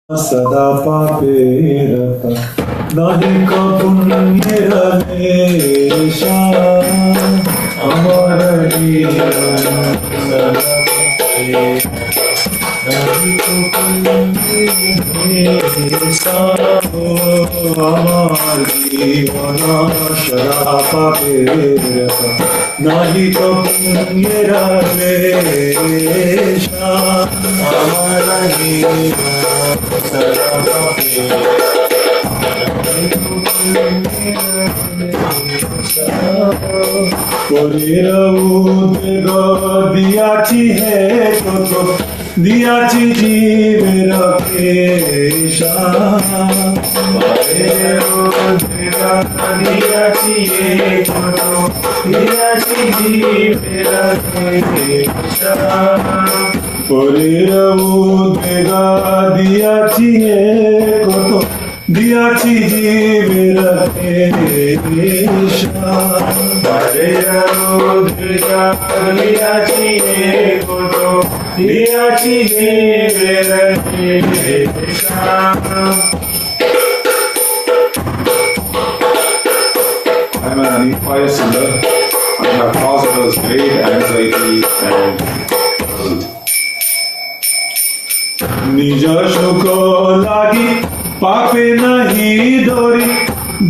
सदा पापेरता नाहि पुण्यरमेशा अमर जीवन नाहि पुण्यरमेशा अमर जीवन सदा पापेरता नाहि पुण्यरमेशा अमर जीवन দিয়াছি হে কত দিয়াছি জীবের পেশা দিয়াছি হে কত দিয়াছি জীবের পেশা পরের উদ্বেগা দিয়াছি কত দিয়াছি জীবের পেশা পরের উদ্বেগা দিয়াছি কত দিয়াছি জীবের পেশা I'm an unemployed sinner. I have caused us great anxiety and নিজ সুখ লাগি পাপে নাহি দরি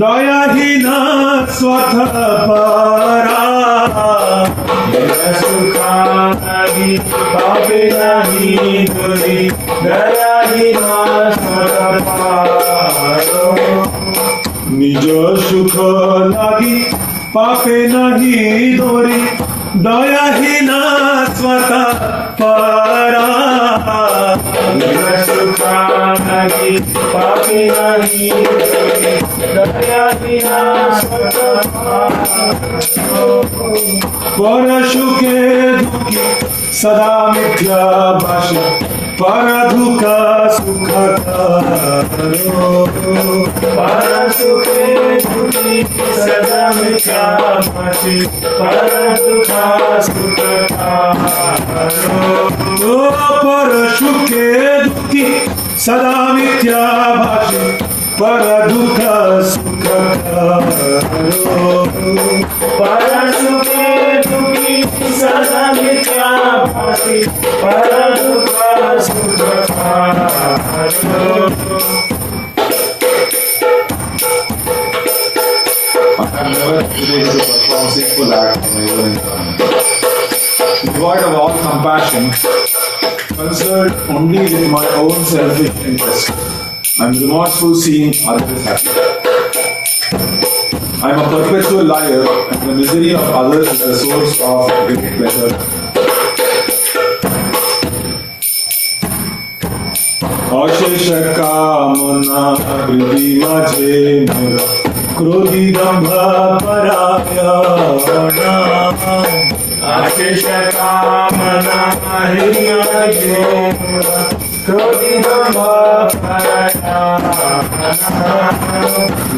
দয়াহীনা স্বার্থপরা নিজ সুখ লাগি পাপে নাহি দরি দয়াহীনা স্বার্থপরা নিজ সুখ লাগি পাপে নাহি দরি দয়াহীনা স্বার্থপরা सुखानगी पापी नहीं दयाहीना पर सुखे दुखी सदा मिथ्या भाषा पर दुख सुख करो पर सुखे दुखी सदा मिथ्या भाषा पर दुख सुख करो पर सुखे दुखी सदा मिथ्या भाषा पर दुख सुख करो पर सुखे दुखी सदा मिथ्या भाषा पर दुख सुख करो I am never today to perform sinful acts in my own time. Devoid of all compassion, concerned only with my own selfish interest. I am remorseful seeing others happy. I am a perpetual liar, and the misery of others is the source of great pleasure. অশেষ কামনা হৃদি মাঝে মোরা ক্রোধী দম্ভ পরায়ণা অশেষ কামনা হৃদি মাঝে মোরা ক্রোধী দম্ভ পরায়ণা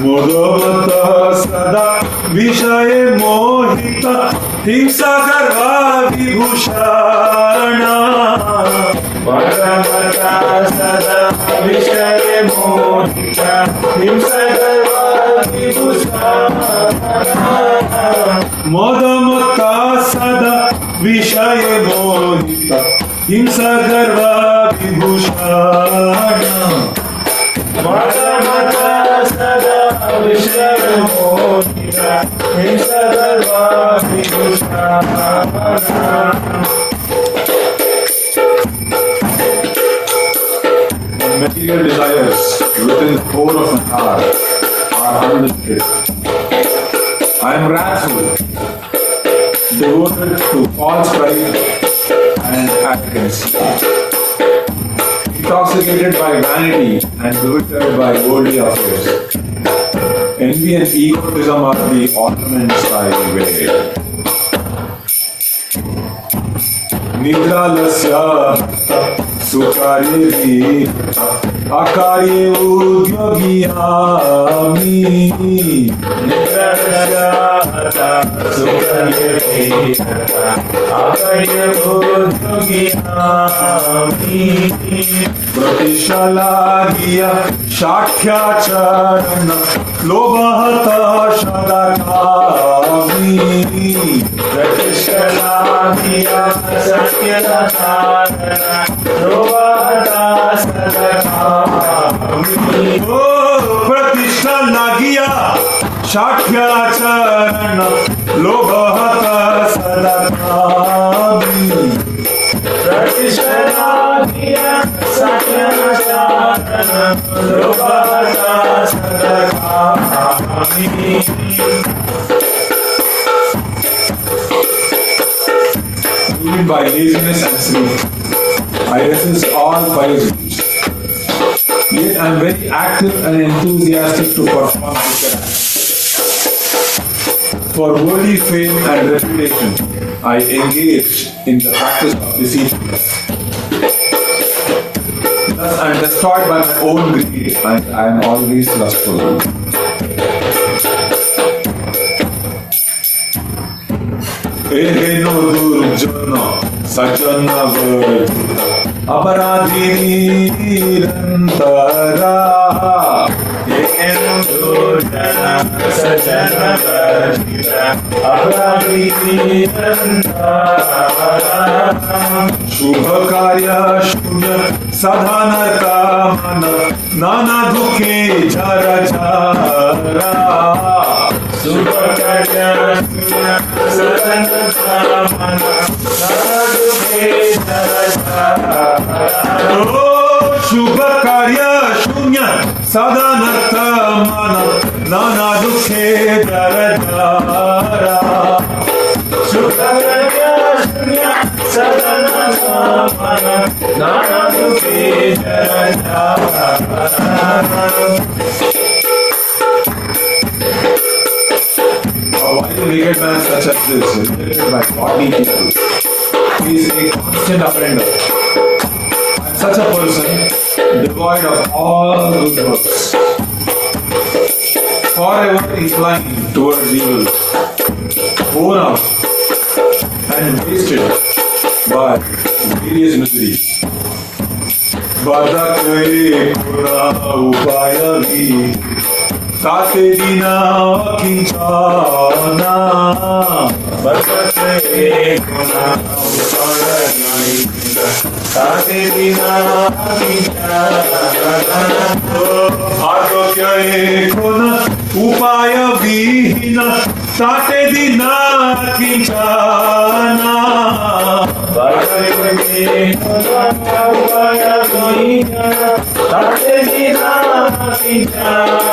মোদমত সদা বিষয়ে মোহিত হিংসা গর্ভা বিভূষণা bhagavata sada vishaya mohita himsagarva vibhushana modamata sada vishaya mohita himsagarva vibhushana bhagavata sada vishaya mohita himsagarva vibhushana material desires within the core of my heart are unlimited. I am wrathful, devoted to false pride and arrogance, intoxicated by vanity and bewildered by worldly affairs. Envy and egotism are the ornaments I wear. Nidra lasya Sukari Akari Udyogiyami Nitrasya Pratishalagya Shakhya-charana Lobhata Shadakami Pratishalagya Shakhya-charana Lobhata Shadakami Pratishalagya Shakhya-charana Lobhata Shadakami Pratishalagya Shakhya-charana Lobhata Shadakami. Even by laziness and sleep, I resist all five rules. Yet I am very active and enthusiastic to perform this act. For worldly fame and reputation, I engage in the practice of deceit. Thus I am destroyed by my own greed and I am always lustful. Eheno durjana sajana varjita abhadreṣu Eheno durjana sajana varjita abhadreṣu Shubha karya shunya sadhanarta mana nana dukhe jara jara Shubha karya shunya sadhanarta mana nana dukhe jara jara Shubha karya shunya sadhanarta mana nana dukhe jara jara Shubha karya shunya sadhanarta mana nana dukhe jara jara Why do wicked man such as this, rejected by godly people? He is a constant offender. And such a person, devoid of all good works, forever inclined towards evil, worn out and wasted by various miseries. Bhagavatam upayavi Tate dina kinchana Bhagavatam upayavi Tate dina kinchana Argotyaye kona upaya vihina Tate dina kinchana Bhagavatam upayavi Tate dina kinchana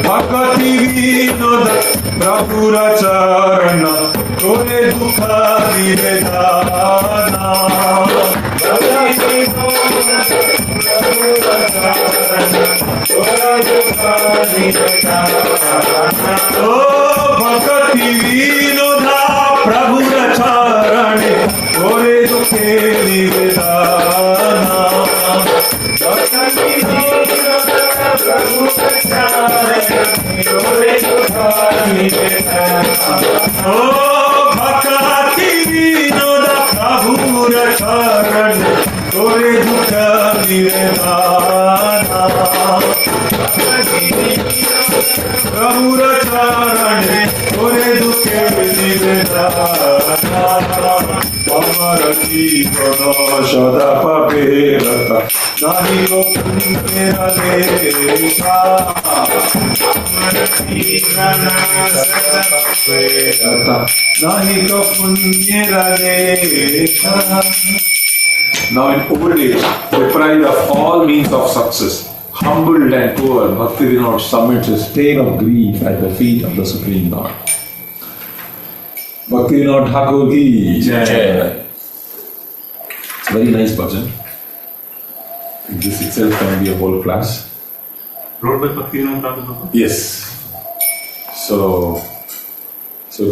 Bhakti vinoda prabhu charana Tore dukha nivedana Bhakti vinoda prabhu charana Tore dukha nivedana Bhakti vinoda prabhu charane Tore dukhe nivedana Bhakti vinoda prabhu charana Tore dukha nivedana Bhakti vinoda prabhu charane Tore dukha nivedana Prabhu charane Tore dukhe nivedana Amara jivana sadapabherata Nahi ko punyera lesha Amara jivana sadapabherata Nahi ko punyera lesha. Now in old age, deprived of all means of success, humbled and poor, Bhakti submits his tale of grief at the feet of the Supreme Lord. Bhakti Thakur ki jai. It's a very nice bhajan. This itself can be a whole class. Wrote by Bhakti Thakur? Yes. So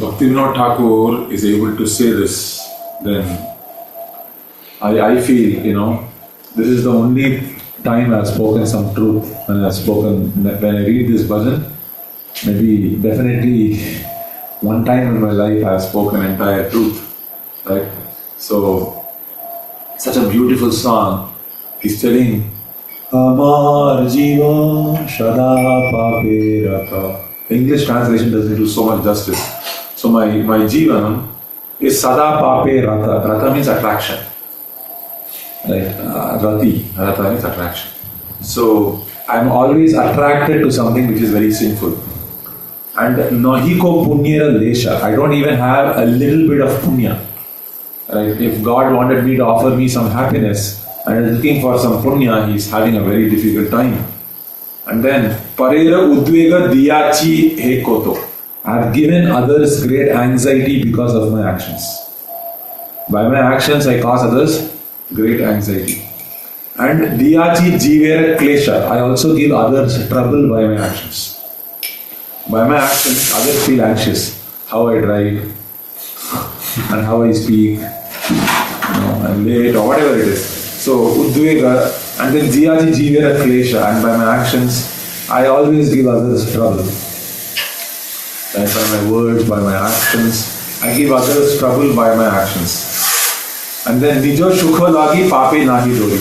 Bhakti Thakur is able to say this, then I feel, this is the only time I've spoken some truth when I read this bhajan. maybe definitely one time in my life I have spoken entire truth, right? So, such a beautiful song. He's telling, Amar Jiva Shada Pape Rata. The English translation doesn't do so much justice. So my Jivanam is Sada Pape Rata. Rata means attraction. Right? Rata means attraction. So I'm always attracted to something which is very sinful. And Nahiko Punyera Lesha. I don't even have a little bit of punya. Right? If God wanted me to offer me some happiness and is looking for some punya, he is having a very difficult time. And then Parera Udvega Diyachi Hekoto. I have given others great anxiety because of my actions. By my actions I cause others great anxiety. And Diyachi Jivera Klesha. I also give others trouble by my actions. By my actions, others feel anxious. How I drive and how I speak, I'm late or whatever it is. So Udvega and then Diyachi Jivera Klesha, and by my actions, I always give others trouble. And by my words, by my actions, I give others trouble by my actions. And then Nijo Shukha Lagi Pape Nahi Dori.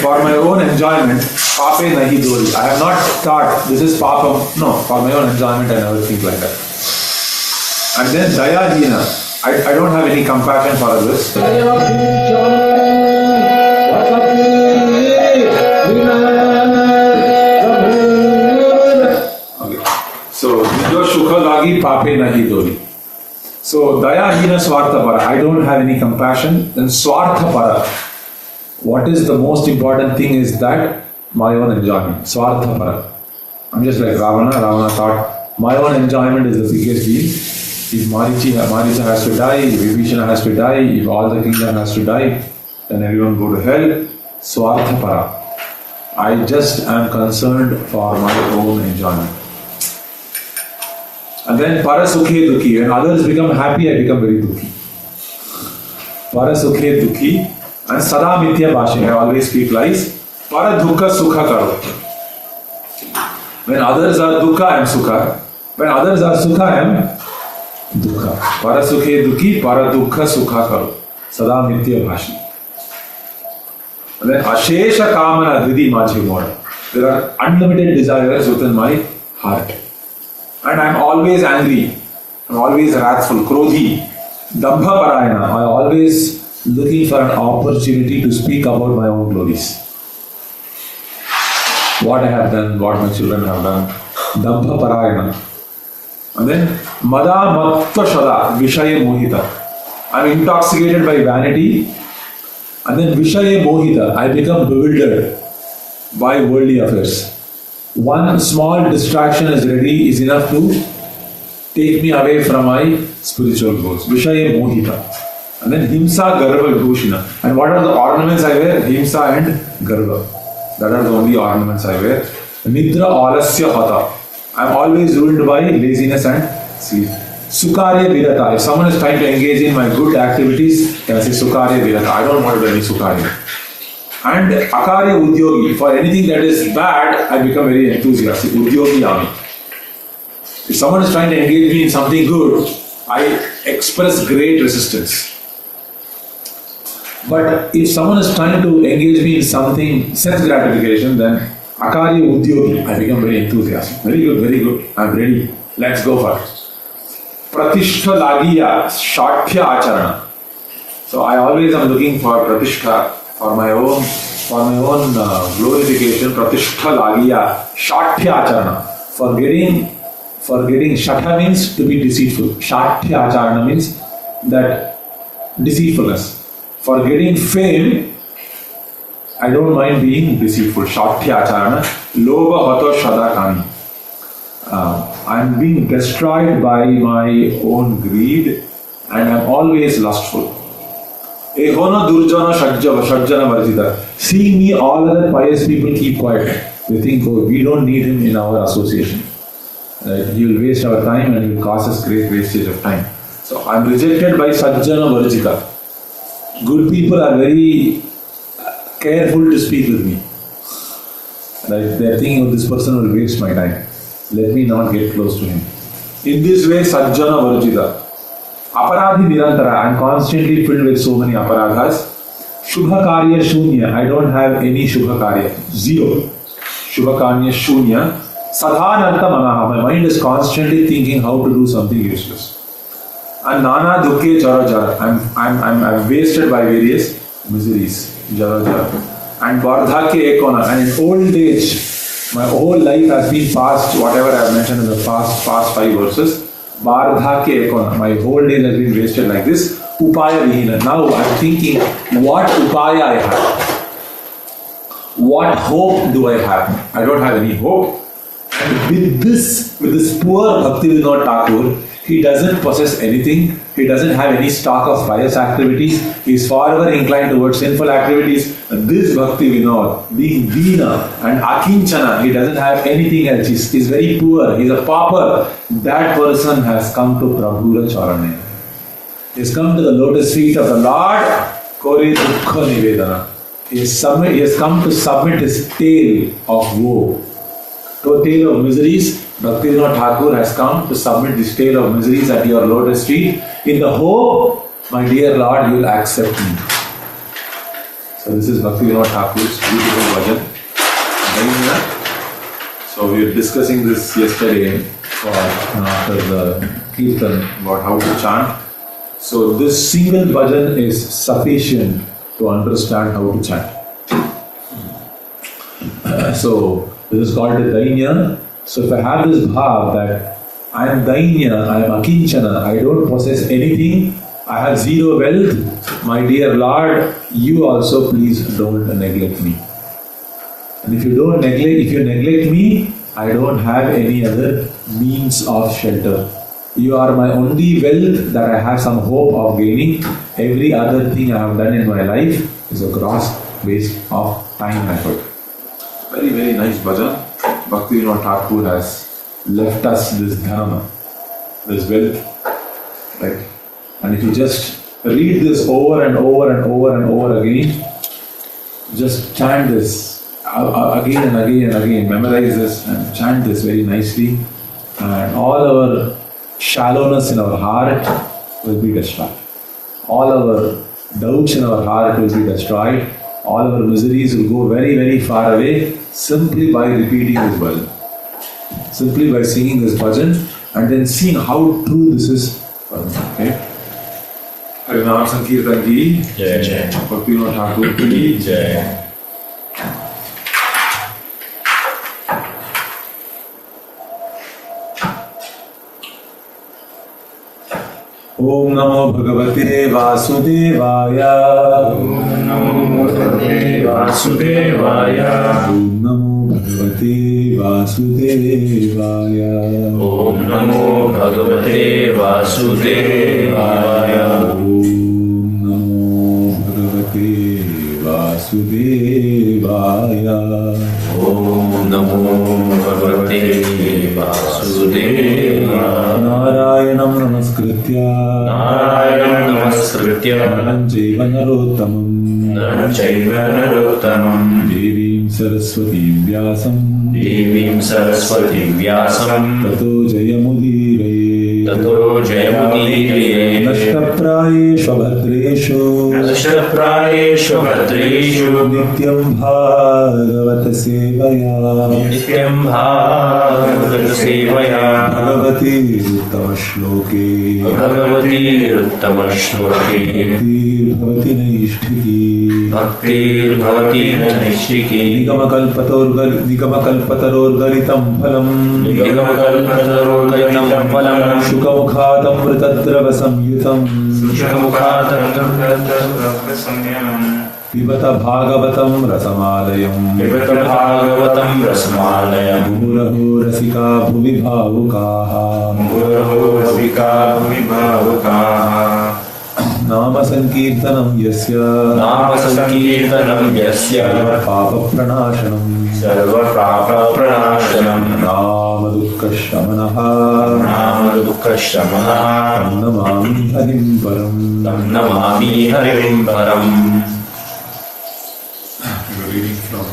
For my own enjoyment, Pape Nahi Dori. I have not thought this is Papam. No, for my own enjoyment I never think like that. And then Daya Hina. I don't have any compassion for others. Okay. So, Nijo Shukha Lagi Pape Nahi Dori. So, Daya Hina Swartha Para. I don't have any compassion. Then Swartha Para. What is the most important thing is that my own enjoyment. Swartha Para. I'm just like Ravana. Ravana thought my own enjoyment is the biggest deal. If Maricha has to die, if Vibhishana has to die, if all the kingdom has to die, then everyone go to hell. Swartha Para. I just am concerned for my own enjoyment. And then Parasukhe Dukhi. When others become happy, I become very dukhi. Parasukhe Dukhi. And Sada Mithya Bhashe. I always speak lies. Paradukha Sukha Karo. When others are Dukha, I am Sukha. When others are Sukha, I am Dukha. Parasukhe Dukhi, Paradukha Sukha Karo. Sada Mithya Bhashi. And then Ashesha Kamana Didi Majhi Moda. There are unlimited desires within my heart. And I am always angry. I am always wrathful. Krodhi. Dambha Parayana. I am always looking for an opportunity to speak about my own glories. What I have done, what my children have done. Dambha Parayana. And then Mada Mattva Shada Vishaye Mohita. I am intoxicated by vanity. And then Vishaye Mohita. I become bewildered by worldly affairs. One small distraction is enough to take me away from my spiritual goals. Vishaye Mohita. And then Himsa Garva Vibhushina. And what are the ornaments I wear? Himsa and Garva. That are the only ornaments I wear. Nidra Alasya Hata. I am always ruled by laziness and sleep. Sukarya Virata. If someone is trying to engage in my good activities, can I say Sukarya Virata? I don't want to do any Sukarya. And Akarya Udyogi. For anything that is bad, I become very enthusiastic. Udyogi Ami. If someone is trying to engage me in something good, I express great resistance. But if someone is trying to engage me in something sense gratification, then Akarya Udyogi, I become very enthusiastic. Very good, very good. I'm ready. Let's go for it. Pratishtha Lagiya Shatya Acharana. So I always am looking for Pratishtha for my own glorification. Pratishtha Lagiya Shatya Acharana. Forgetting Shatya means to be deceitful. Shatya Acharana means that deceitfulness. For getting fame, I don't mind being deceitful. Shatya Acharana. Lobha Hato Shadakani. I am being destroyed by my own greed and I am always lustful. Ehona Durjana Shajjana Varjita. Seeing me, all other pious people keep quiet. They think, oh, we don't need him in our association. He will waste our time and he will cause us great wastage of time. So I am rejected by Sajjana Varjita. Good people are very careful to speak with me. They are thinking, oh, this person will waste my time. let me not get close to him. In this way, sajjana varjita. Aparadhi nirantara, I am constantly filled with so many aparadhas. Shubha karya shunya, I don't have any shubha karya. Zero. Shubha karya shunya. Sadhanartha manaha, my mind is constantly thinking how to do something useless. And nana dukkhe jara jara, I'm wasted by various miseries. Jara jara. And vardhakye ekona, and in old age, my whole life has been past, whatever I have mentioned in the past 5 verses. Vardhakye ekona, my whole day has been wasted like this. Upaya vihina. Now I am thinking, what upaya I have? What hope do I have? I don't have any hope. And with this poor Bhaktivinoda Thakur, he doesn't possess anything. He doesn't have any stock of pious activities. He is forever inclined towards sinful activities. And this Bhaktivinoda, being Veena and Akinchana, he doesn't have anything else. He is very poor. He is a pauper. That person has come to Prabhura Charane. He has come to the lotus feet of the Lord. Kore Dukkha Nivedana. He has come to submit his tale of woe. To a tale of miseries. Bhaktivinoda Thakur has come to submit this tale of miseries at your lotus feet in the hope, my dear Lord, you will accept me. So this is Bhaktivinoda Thakur's beautiful bhajan. So we were discussing this yesterday after the Kirtan about how to chant. So this single bhajan is sufficient to understand how to chant. So this is called the Dainya. So if I have this bhav that I am Dainya, I am Akinchana, I don't possess anything, I have zero wealth, my dear Lord, you also please don't neglect me. And if you neglect me, I don't have any other means of shelter. You are my only wealth that I have some hope of gaining. Every other thing I have done in my life is a gross waste of time and effort. Very, very nice bhajan. Bhaktivinoda Thakur has left us this dharma, this wealth, right? And if you just read this over and over and over and over again, just chant this again and again and again, memorize this and chant this very nicely, and all our shallowness in our heart will be destroyed. All our doubts in our heart will be destroyed. All our miseries will go very, very far away simply by repeating this bhajan. Simply by singing this bhajan and then seeing how true this is. Okay? Harinam Sankirtan ki Jai. Bhaktivinoda Thakur ki Jai. Om Namo Bhagavate Vasudevaya. Om Namo Bhagavate Vasudevaya. Om Namo Bhagavate Vasudevaya. Om Namo Bhagavate Vasudevaya. Om Namo Bhagavate Vasudevaya. Om Namo Bhagavate Vasudevaya. Narayanam Namaskritya. Narayanam Namaskritya. Naram Jaiva Narottamam. Naram Jaiva Narottamam. Devim Saraswatim Vyasam. Devim Saraswatim Vyasam. Tato Jayamudiraye. Tato Jayamudiraye. naṣṭa-prāyeṣv abhadreṣu. naṣṭa-prāyeṣv abhadreṣu. nityaṁ bhagavata-sevayā. nityaṁ bhagavata-sevayā. bhavati uttama-śloke. bhagavati uttama-śloke. bhaktir bhavati naiṣṭhikī. bhaktir bhavati naiṣṭhikī. nigamakalapatarorgalitam phalam. nigamakalapatarorgalitam phalam. shukhamukhatamritadrava samyutam. shukhamukhatamritadrava samyutam. Pibata Bhagavatam rasamalayam. Pibata Bhagavatam rasamalayam. Muraho rasika bhuvi bhavukaha. Muraho rasika bhuvi bhavukaha. Nama sankirtanam yasya. Nama sankirtanam yasya. Papa pranashanam. Sarva papa pranashanam. Nama dukkha shamanaha. Nama dukkha shamanaha. Tam namami harim param. Tam namami harim param. We were reading from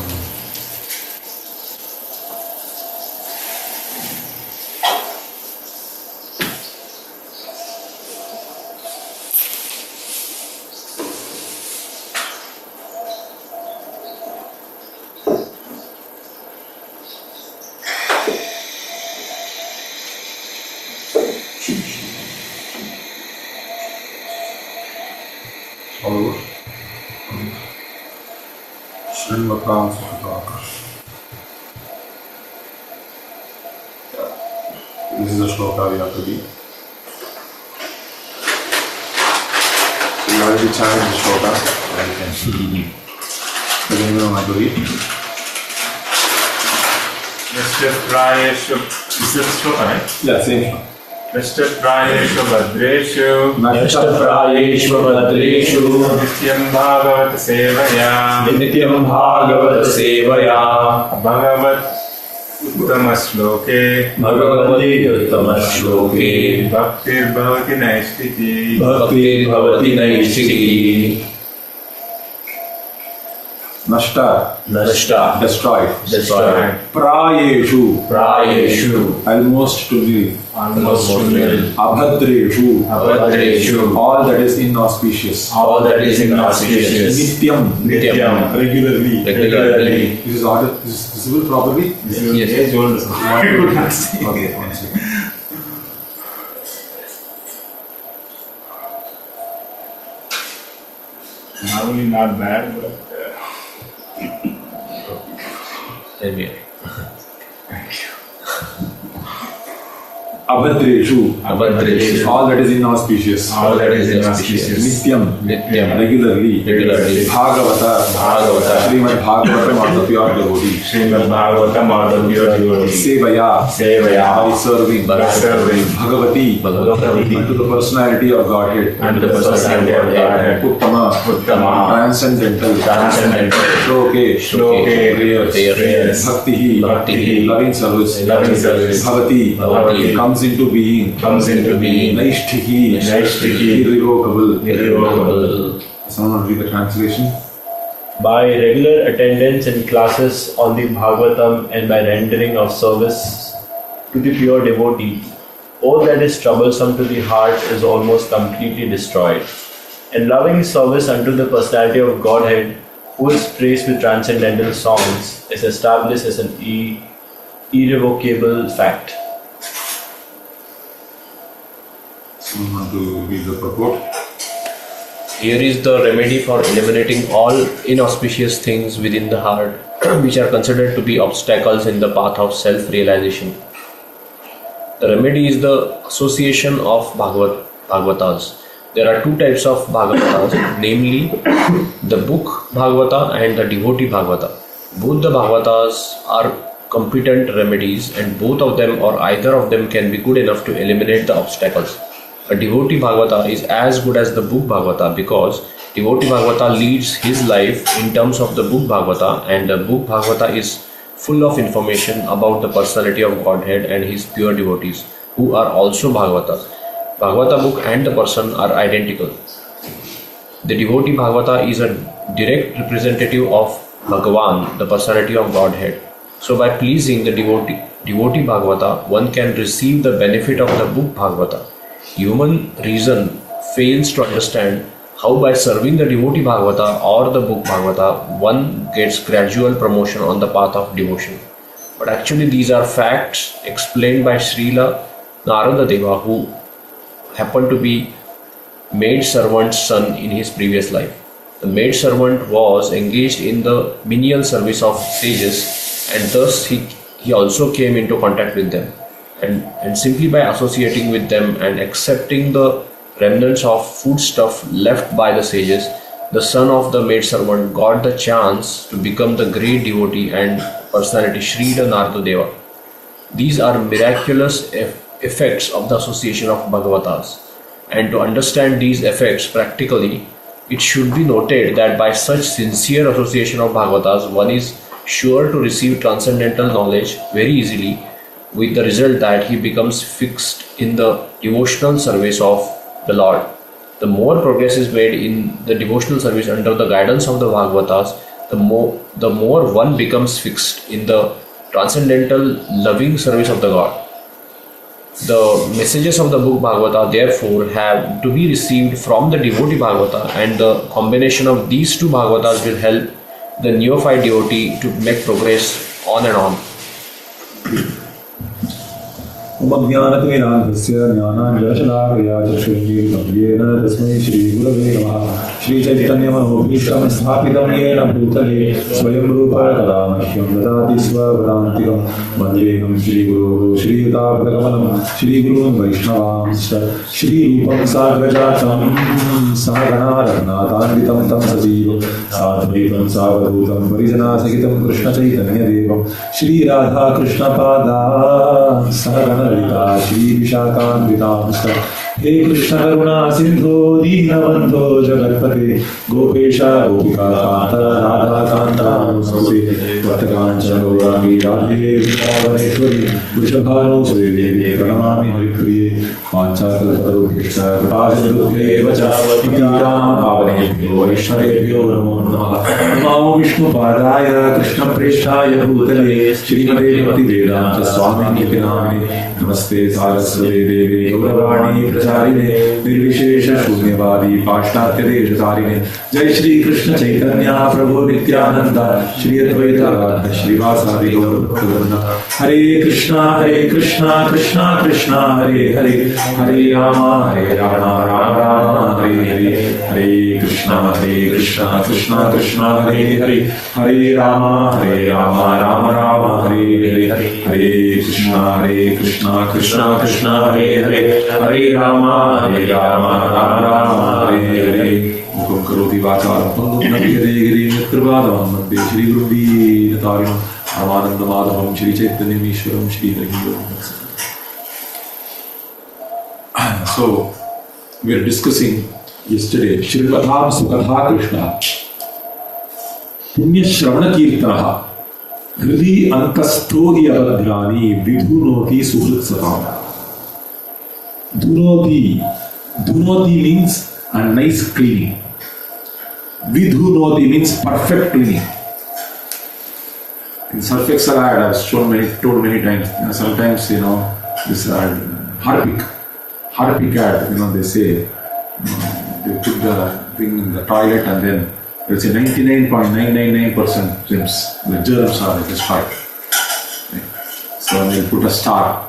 All over. Srimad Bhagavatam. This is the shloka we have to read. We already chanted the shloka. You can see. Does anyone want to read? naṣṭa-prāyeṣv. Is that the shloka, right? Yeah, same. naṣṭa-prāyeṣv abhadreṣu. naṣṭa-prāyeṣv abhadreṣu. nityaṁ bhagavata-sevayā. nityaṁ bhagavata-sevayā. uttama-śloke. bhagavati uttama-śloke. bhaktir bhavati naiṣṭhikī. bhaktir bhavati naiṣṭhikī. Naṣṭa, destroyed. Prāyeṣu. Almost to be. Abhadreṣu. All that is inauspicious. Nityaṁ, regularly. This is order. Is this visible properly? Yes. Okay, one second. Normally not bad, but Abhadreṣu. All that is inauspicious. Nityaṁ. Regularly. Bhagavata. Srimad Bhagavatam of the pure devotee. Srimad Bhagavatam of the pure devotee. Sevayā. By serving. Bhagavati. Unto the personality of Godhead. Uttama. Transcendental. Śloke. Prayers. Bhakti. Loving service. Bhavati. Comes into being. Naiṣṭhikī. Irrevocable. Someone read the translation? By regular attendance in classes on the Bhagavatam and by rendering of service to the pure devotee, all that is troublesome to the heart is almost completely destroyed. And loving service unto the Personality of Godhead, who is praised with transcendental songs, is established as an irrevocable fact. Someone want to read the purport? Here is the remedy for eliminating all inauspicious things within the heart which are considered to be obstacles in the path of self-realization. The remedy is the association of Bhagavatas. There are two types of Bhagavatas, namely the book Bhagavata and the devotee Bhagavata. Both the Bhagavatas are competent remedies, and both of them or either of them can be good enough to eliminate the obstacles. A devotee Bhagavata is as good as the book Bhagavata because devotee Bhagavata leads his life in terms of the book Bhagavata, and the book Bhagavata is full of information about the personality of Godhead and his pure devotees who are also Bhagavatas. Bhagavata book and the person are identical. The devotee Bhagavata is a direct representative of Bhagavan, the personality of Godhead. So by pleasing the devotee Bhagavata, one can receive the benefit of the book Bhagavata. Human reason fails to understand how by serving the devotee Bhagavata or the book Bhagavata, one gets gradual promotion on the path of devotion. But actually these are facts explained by Srila Narada Deva, who happened to be maid servant's son in his previous life. The maid servant was engaged in the menial service of sages, and thus he also came into contact with them. And simply by associating with them and accepting the remnants of foodstuff left by the sages, the son of the maid servant got the chance to become the great devotee and personality Srila Narada Deva. These are miraculous effects of the association of Bhagavatas. And to understand these effects practically, it should be noted that by such sincere association of Bhagavatas, one is sure to receive transcendental knowledge very easily, with the result that he becomes fixed in the devotional service of the Lord. The more progress is made in the devotional service under the guidance of the Bhagavatas, the more one becomes fixed in the transcendental loving service of the God. The messages of the book Bhagavata therefore have to be received from the devotee Bhagavata, and the combination of these two Bhagavatas will help the neophyte devotee to make progress on and on. उमज्ञानतिमिरान्धस्य ज्ञानाञ्जनशलाकया चक्षुरुन्मीलितं येन तस्मै श्रीगुरवे नमः। श्रीचैतन्यमनोभीष्टं स्थापितं येन भूतले स्वयं रूपा कदा मह्यं ददाति स्वपदान्तिकं। वन्देऽहं श्रीगुरोः श्रीयुतापदकमलं श्रीगुरून् वैष्णवांश्च श्रीरूपं साग्रजातं सहगणा रघुनाथान्वितं तं सजीवं साद्वैतं सावधूतं परिजनासहितं कृष्णचैतन्यदेवं श्रीराधाकृष्णपादान् सहगणललिता श्रीविशाखान्वितांश्च। हे कृष्ण करुणा सिन्धो दीनबन्धो जगत्पते गोपेश गोपिकान्त राधाकान्त नमोऽस्तुते। भक्तकाञ्चन गौराङ्गी राधे वृन्दावनेश्वरी वृषभानुसुते देवी प्रणमामि हरिप्रिये। वाञ्छाकल्पतरुभ्यश्च कृपासिन्धुभ्येव च पतितानां पावनेभ्यो वैष्णवेभ्यो नमो नमः। नमो विष्णुपादाय कृष्णप्रेष्ठाय भूतले श्रीमते भक्तिवेदान्त स्वामिनिति नामिने। नमस्ते सारस्वते देवे गौरवाणी प्रचारिणे निर्विशेष शून्यवादी पाश्चात्यदेशतारिणे। जय श्री कृष्ण चैतन्य प्रभु नित्यानंद श्री अद्वैत श्रीवासादि गौरभक्तवृंद। हरे कृष्णा कृष्णा कृष्णा हरे हरे हरे राम राम राम हरे हरे। हरे कृष्णा कृष्णा कृष्णा हरे हरे हरे राम राम राम हरे हरे। हरे कृष्णा कृष्णा कृष्णा हरे हरे हरे राम राम हरे हरे। मुखं करोति वाचालं पङ्गुं लभ्यते गिरिं यत्कृपातमहं वन्दे श्रीगुरुं परमानन्दमाधवं श्रीचैतन्यमीश्वरं श्रीहरिं। So we are discussing yesterday Srimad Bhagavatam Punya Shravana Kirtana Hridi Ankasto Abhadrani Vidhunoti Suhritsatam. Dhunoti means a nice cleaning. Vidhunoti means perfect cleaning. In Surf Excel I have told many times. Sometimes this Harpic ad, they say they put the thing in the toilet and then there's a 99.999% germs. The germs are destroyed. So they put a star,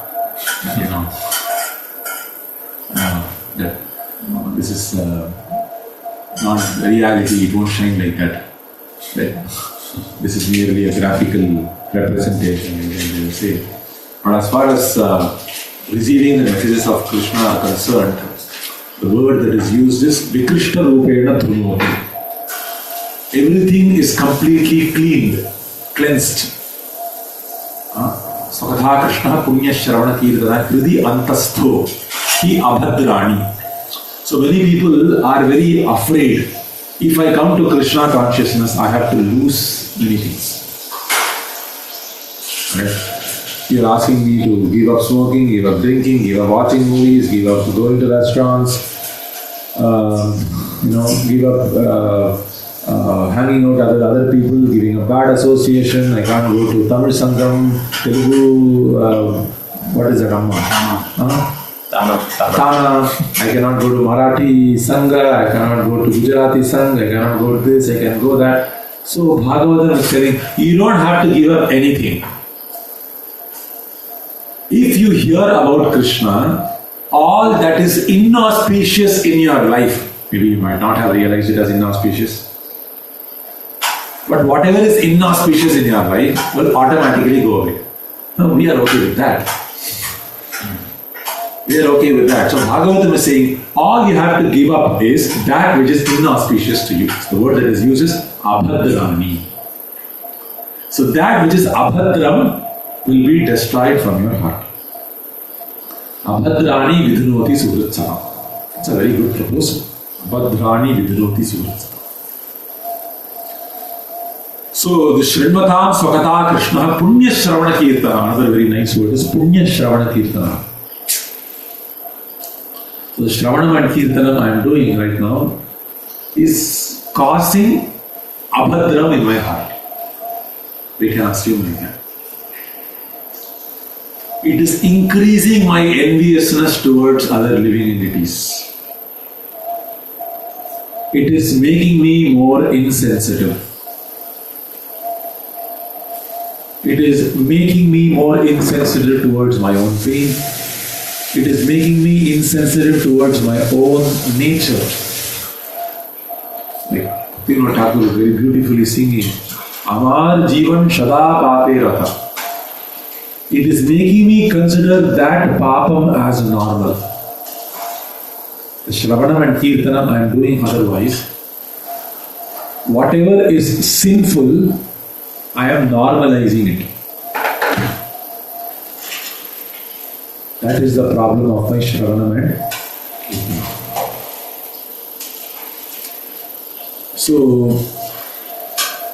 that this is not reality, it won't shine like that. This is merely a graphical representation, they will say. But as far as receiving the messages of Krishna are concerned, the word that is used is Vikrishna Rupena Dhunoti. Everything is completely cleansed. Sakatha Krishna Punya Shravana Kirtana Hridi Antastho Hi Abhadrani. So many people are very afraid. If I come to Krishna consciousness, I have to lose many things. Right? You're asking me to give up smoking, give up drinking, give up watching movies, give up going to restaurants, give up hanging out with other people, giving up bad association. I can't go to Tamil Sangam, Telugu, what is that? Tana. I cannot go to Marathi Sangha, I cannot go to Gujarati Sangha, I cannot go to this, I can go that. So Bhagavatam is saying, you don't have to give up anything. If you hear about Krishna, all that is inauspicious in your life, maybe you might not have realized it as inauspicious, but whatever is inauspicious in your life will automatically go away. No, we are okay with that. We are okay with that. So Bhagavatam is saying, all you have to give up is that which is inauspicious to you. So the word that is used is abhadrani. So that which is abhadram will be destroyed from your heart. Abhadrani vidhunoti suhritsaha. It's a very good proposal. Abhadrani vidhunoti suhritsaha. So the Srimad Bhagavatam Krsna Punya Shravana Kirtana, another very nice word is Punya Shravana Kirtana. So the Shravanam and Kirtanam I am doing right now is causing abhadram in my heart. We can assume like that. It is increasing my enviousness towards other living entities. It is making me more insensitive. It is making me more insensitive towards my own pain. It is making me insensitive towards my own nature. Like Bhaktivinoda Thakur is very beautifully singing, Amar Jivan Shada Pape Rata. It is making me consider that papam as normal. The Shravanam and Kirtanam I am doing otherwise. Whatever is sinful, I am normalizing it. That is the problem of my Shravanam and Kirtanam. So,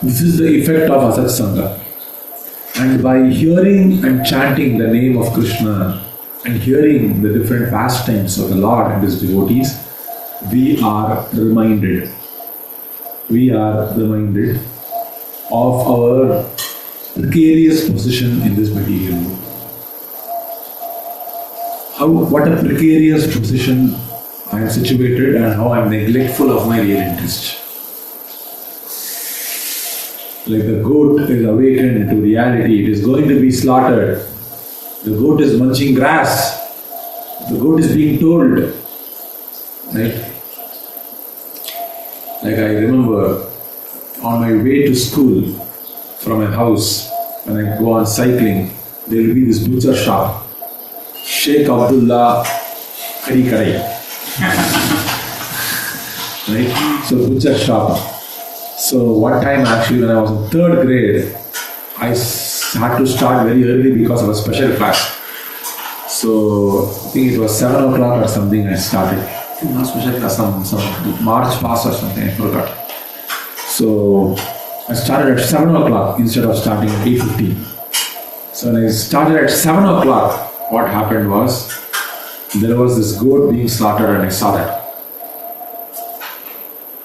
this is the effect of Asatsanga. And by hearing and chanting the name of Krishna and hearing the different pastimes of the Lord and His devotees, we are reminded of our precarious position in this material world. What a precarious position I am situated and how I am neglectful of my real interest. Like the goat is awakened to reality, it is going to be slaughtered. The goat is munching grass. The goat is being told. Right? Like I remember on my way to school from my house, when I go on cycling, there will be this butcher shop. Sheikh Abdullah Kari Kadai. Right? So butcher shop. So one time actually when I was in 3rd grade, I had to start very early because of a special class. So I think it was 7 o'clock or something I started. Not special class, some March pass or something, I forgot. So I started at 7 o'clock instead of starting at 8:15. So when I started at 7 o'clock, what happened was, there was this goat being slaughtered and I saw that.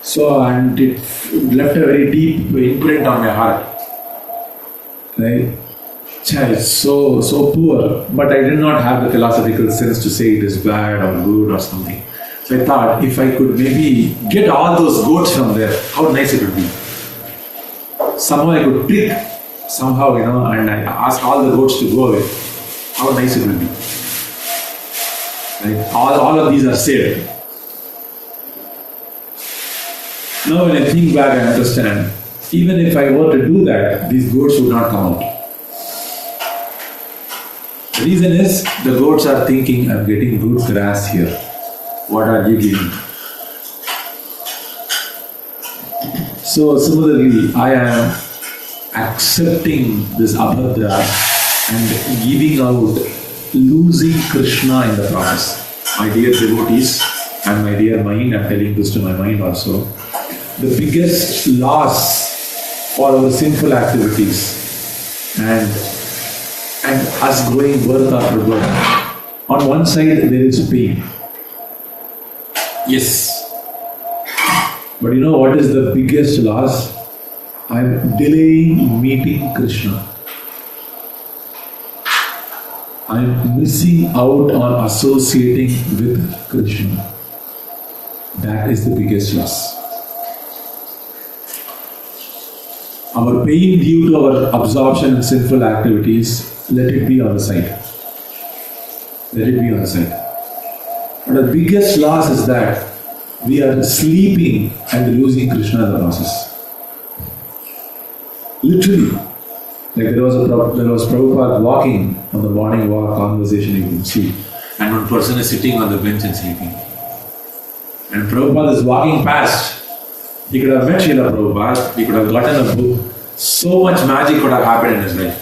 So, and it left a very deep imprint on my heart. Right? It's so poor, but I did not have the philosophical sense to say it is bad or good or something. So I thought, if I could maybe get all those goats from there, how nice it would be. Somehow I could trick, somehow, and I asked all the goats to go away. How nice it would be. Right? All of these are saved. Now when I think back, I understand, even if I were to do that, these goats would not come out. The reason is, the goats are thinking, I'm getting good grass here. What are you giving? So similarly, I am accepting this abhadra and giving out, losing Krishna in the process. My dear devotees and my dear mind, I'm telling this to my mind also. The biggest loss for our sinful activities and us growing worth after birth. On one side there is pain. Yes. But you know what is the biggest loss? I am delaying meeting Krishna. I am missing out on associating with Krishna. That is the biggest loss. Our pain due to our absorption in sinful activities, let it be on the side. Let it be on the side. But the biggest loss is that we are sleeping and losing Krishna in the process. Literally. Like there was Prabhupada walking on the morning walk conversation, you can see. And one person is sitting on the bench and sleeping. And Prabhupada is walking past. He could have met Srila Prabhupada, he could have gotten a book. So much magic could have happened in his life.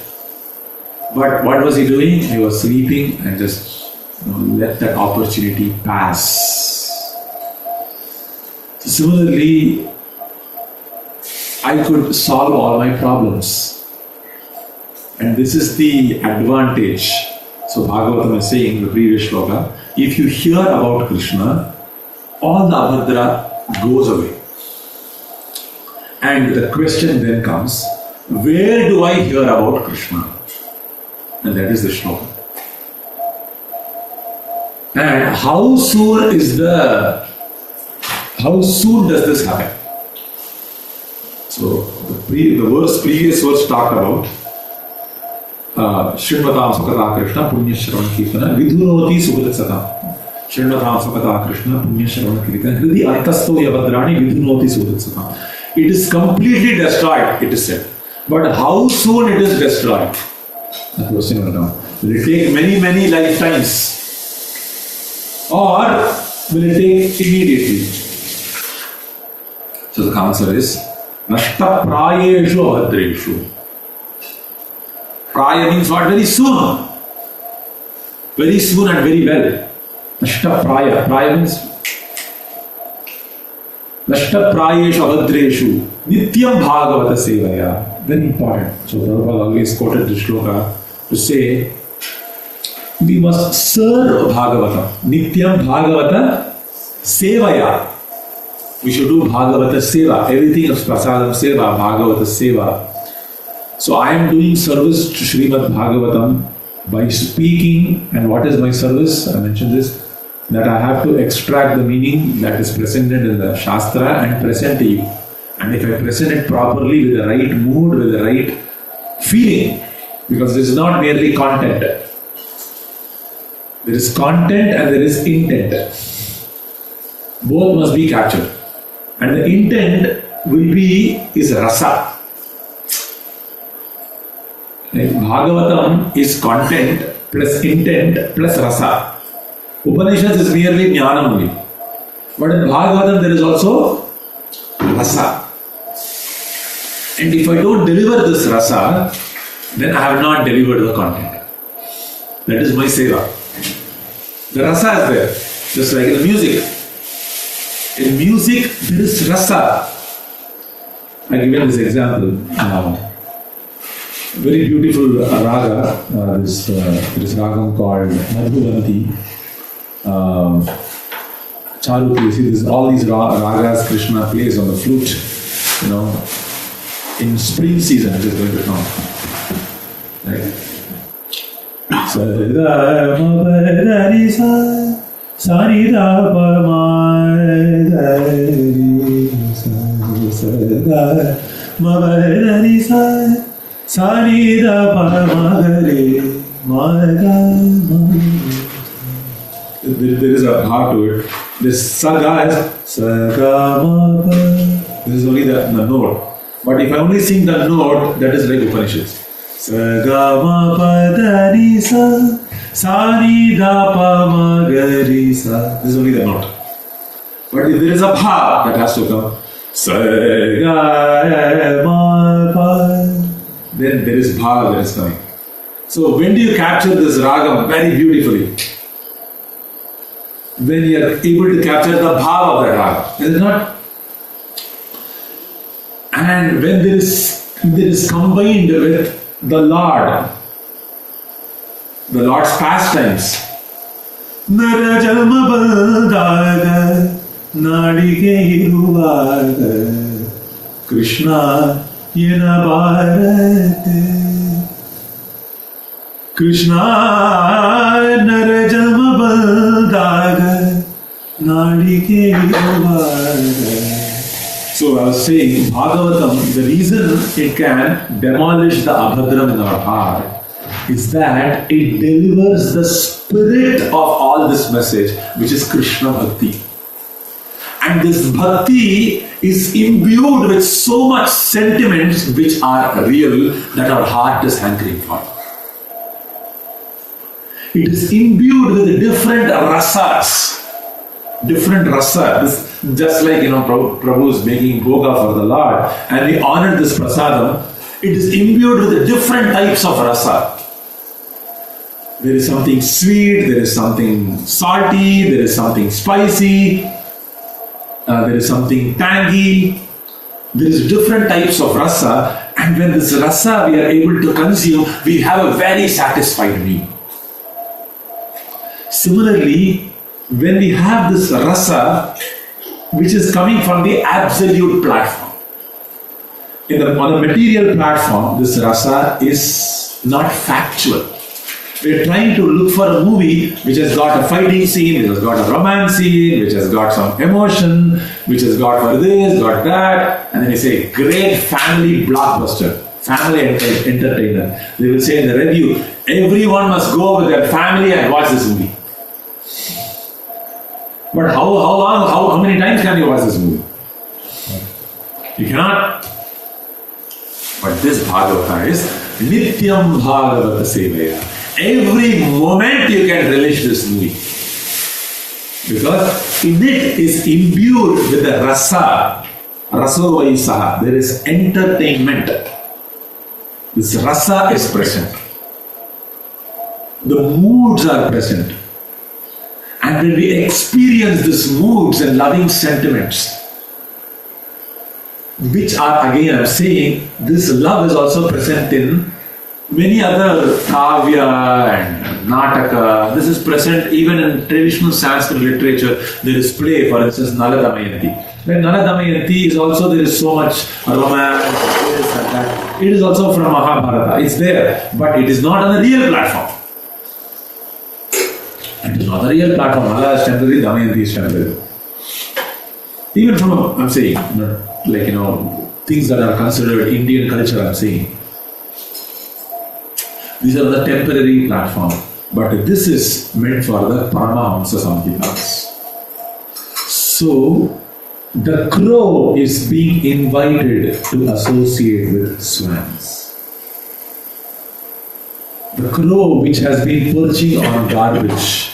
But what was he doing? He was sleeping and just let that opportunity pass. So similarly, I could solve all my problems. And this is the advantage. So Bhagavatam is saying in the previous shloka, if you hear about Krishna, all the abhadra goes away. And the question then comes, where do I hear about Krishna? And that is the shloka. And how soon does this happen? So the previous verse talked about Srimad Kṛṣṇa Punyashravana Kirtana Vidhunoti Suhritsatam. Srimad Kṛṣṇa Punyashravana Kirtana Hridi Arthasto Yavadrani Vidhunoti Suhritsatam. It is completely destroyed, it is said. But how soon it is destroyed? The question is now. Will it take many lifetimes? Or will it take immediately? So the answer is naṣṭa-prāyeṣv abhadreṣu. Praya means what? Very soon. Very soon and very well. Naṣṭa-prāya. Praya means naṣṭa-prāyeṣv abhadreṣu. Nityaṁ bhagavata-sevayā. Very important. So Prabhupada always quoted this shloka to say we must serve Bhagavatam. Nityaṁ bhagavata-sevayā. We should do bhagavata-seva. Everything is prasadam seva, bhagavata-seva. So I am doing service to Srimad Bhagavatam by speaking. And what is my service? I mentioned this, that I have to extract the meaning that is presented in the Shastra and present to you. And if I present it properly with the right mood, with the right feeling, because this is not merely content. There is content and there is intent. Both must be captured. And the intent is rasa. Bhagavatam is content plus intent plus rasa. Upanishads is merely jnana only. But in Bhagavatam there is also rasa. And if I don't deliver this rasa, then I have not delivered the content. That is my seva. The rasa is there. Just like in music. In music there is rasa. I give you this example. Very beautiful raga. There is ragam called Bhagavati. Charuti, you see, all these ragas Krishna plays on the flute. In spring season it is going to come. Right? Sada ma pa da ni sa, sa ni da pa ma da ni sa, sada ma pa da ni sa, sa ni da pa ma da re, ma da ma. There is a heart to it. This saga is saga ma pa. This is only the note. But if I only sing the note, that is like Upanishads. Sa ga ma pa da ni sa, sa ni da pa ma ga ri sa. This is only the note. But if there is a bha that has to come, sa ga ma pa, then there is bha that is coming. So when do you capture this ragam very beautifully? When you are able to capture the bha of that raga. Is it not? And when there is combined with the Lord's pastimes. Nara jalma baldaga, nadike iruvaga, Krishna yena bharate. Krishna nara jalma baldaga, nadike iruvaga. So I was saying, Bhagavatam, the reason it can demolish the abhadram in our heart is that it delivers the spirit of all this message, which is Krishna Bhakti. And this Bhakti is imbued with so much sentiments which are real that our heart is hankering for. It is imbued with different rasas. Different rasa. Just like Prabhu is making bhoga for the Lord and we honor this prasadam, it is imbued with different types of rasa. There is something sweet, there is something salty, there is something spicy, there is something tangy. There is different types of rasa, and when this rasa we are able to consume, we have a very satisfied meal. Similarly, when we have this rasa, which is coming from the absolute platform, on the material platform, this rasa is not factual. We are trying to look for a movie which has got a fighting scene, which has got a romance scene, which has got some emotion, which has got for this, got that, and then we say, great family blockbuster. family entertainer. They will say in the review, everyone must go with their family and watch this movie. But how many times can you watch this movie? You cannot. But this Bhagavata is nityaṁ bhagavata-sevayā. Every moment you can relish this movie. Because in it is imbued with the rasa, rasovaisaha. There is entertainment. This rasa is present. The moods are present. And when we experience these moods and loving sentiments, which are, again I am saying, this love is also present in many other kavya and nataka. This is present even in traditional Sanskrit literature. There is play, for instance, Nala-Damayanti. When Nala-Damayanti is also, there is so much romance, this and that. It is also from Mahabharata. It's there, but it is not on a real platform. It is not a real platform. Nala is temporary, Damayanti is temporary. Even from, I'm saying, things that are considered Indian culture, I'm saying. These are the temporary platform. But this is meant for the Paramahamsa Samhitas. So, the crow is being invited to associate with swans. The crow which has been perching on garbage